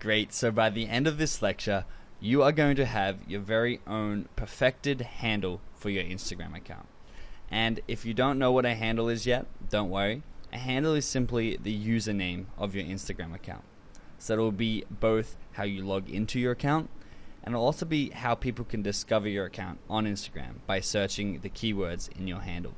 Great, so by the end of this lecture, you are going to have your very own perfected handle for your Instagram account. And if you don't know what a handle is yet, don't worry. A handle is simply the username of your Instagram account. So it'll be both how you log into your account, and it'll also be how people can discover your account on Instagram by searching the keywords in your handle.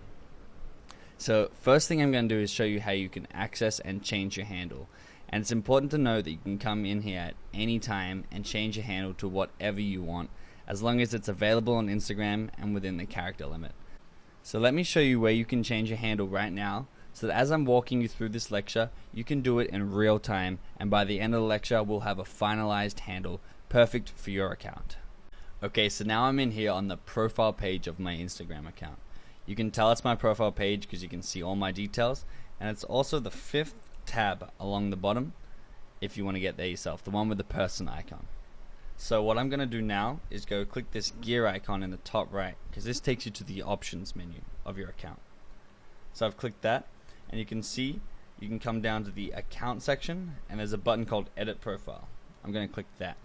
So first thing I'm going to do is show you how you can access and change your handle. And it's important to know that you can come in here at any time and change your handle to whatever you want, as long as it's available on Instagram and within the character limit. So let me show you where you can change your handle right now, so that as I'm walking you through this lecture, you can do it in real time, and by the end of the lecture, we'll have a finalized handle perfect for your account. Okay, so now I'm in here on the profile page of my Instagram account. You can tell it's my profile page because you can see all my details, and it's also the 5th tab along the bottom if you want to get there yourself, the one with the person icon. So what I'm going to do now is go click this gear icon in the top right, because this takes you to the options menu of your account. So I've clicked that, and you can see you can come down to the account section, and there's a button called edit profile. I'm going to click that.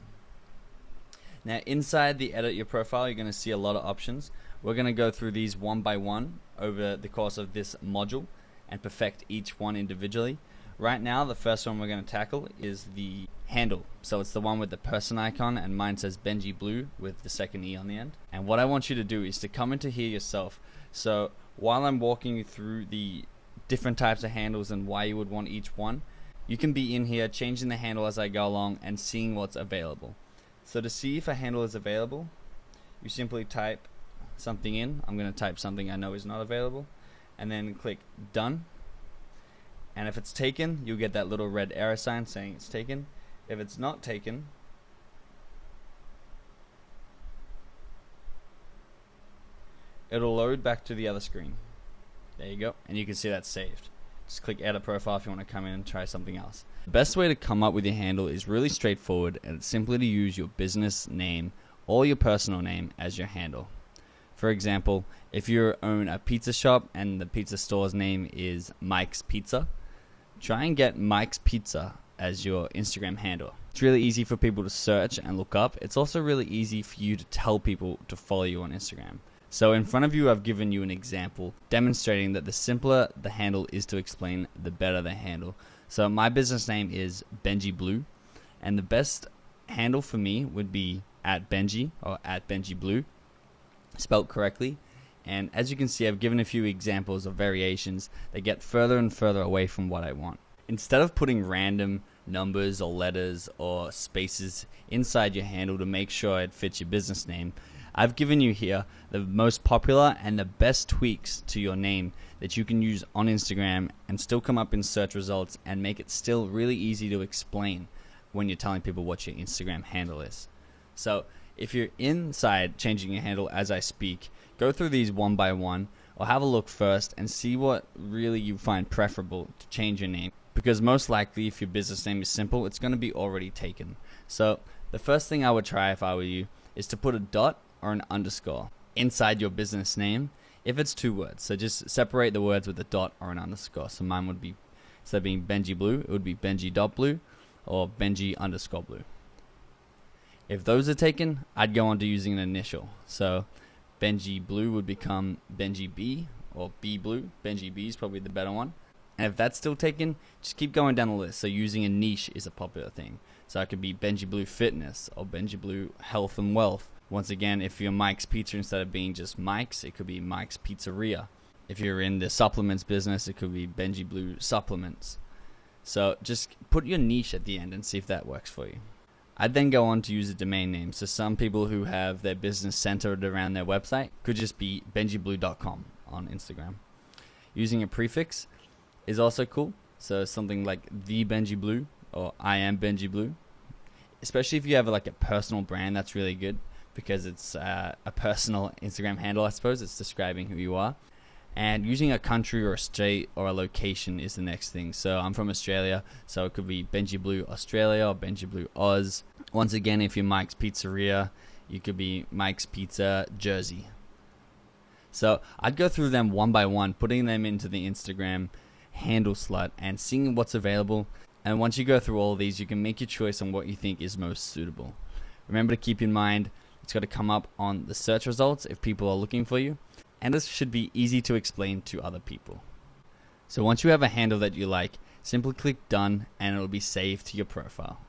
Now inside the edit your profile, you're going to see a lot of options. We're going to go through these one by one over the course of this module and perfect each one individually. Right now, the first one we're going to tackle is the handle. So it's the one with the person icon, and mine says Benji Blue with the second E on the end. And what I want you to do is to come into here yourself. So while I'm walking you through the different types of handles and why you would want each one, you can be in here changing the handle as I go along and seeing what's available. So to see if a handle is available, you simply type something in. I'm going to type something I know is not available, and then click done. And if it's taken, you'll get that little red arrow sign saying it's taken. If it's not taken, it'll load back to the other screen. There you go, and you can see that's saved. Just click edit profile if you want to come in and try something else. The best way to come up with your handle is really straightforward, and it's simply to use your business name or your personal name as your handle. For example, if you own a pizza shop and the pizza store's name is Mike's Pizza, try and get Mike's Pizza as your Instagram handle. It's really easy for people to search and look up. It's also really easy for you to tell people to follow you on Instagram. So in front of you, I've given you an example demonstrating that the simpler the handle is to explain, the better the handle. So my business name is Benji Blue, and the best handle for me would be @Benji or @Benji Blue, spelled correctly. And as you can see, I've given a few examples of variations that get further and further away from what I want. Instead of putting random numbers or letters or spaces inside your handle to make sure it fits your business name, I've given you here the most popular and the best tweaks to your name that you can use on Instagram and still come up in search results and make it still really easy to explain when you're telling people what your Instagram handle is. So if you're inside changing your handle as I speak, go through these one by one, or have a look first and see what really you find preferable to change your name. Because most likely, if your business name is simple, it's going to be already taken. So the first thing I would try if I were you is to put a dot or an underscore inside your business name if it's 2 words. So just separate the words with a dot or an underscore. So mine would be, instead of being Benji Blue, it would be Benji.blue or Benji_blue. If those are taken, I'd go on to using an initial. So Benji Blue would become Benji B or B Blue. Benji B is probably the better one. And if that's still taken, just keep going down the list. So using a niche is a popular thing. So it could be Benji Blue Fitness or Benji Blue Health and Wealth. Once again, if you're Mike's Pizza, instead of being just Mike's, it could be Mike's Pizzeria. If you're in the supplements business, it could be Benji Blue Supplements. So just put your niche at the end and see if that works for you. I'd then go on to use a domain name. So some people who have their business centered around their website could just be benjiblue.com on Instagram. Using a prefix is also cool. So something like the Benji Blue or I am Benji Blue. Especially if you have like a personal brand, that's really good because it's a personal Instagram handle, I suppose. It's describing who you are. And using a country or a state or a location is the next thing. So I'm from Australia, so it could be Benji Blue Australia or Benji Blue Oz. Once again, if you're Mike's Pizzeria, you could be Mike's Pizza Jersey. So I'd go through them one by one, putting them into the Instagram handle slot and seeing what's available. And once you go through all of these, you can make your choice on what you think is most suitable. Remember to keep in mind, it's got to come up on the search results if people are looking for you, and this should be easy to explain to other people. So once you have a handle that you like, simply click done and it will be saved to your profile.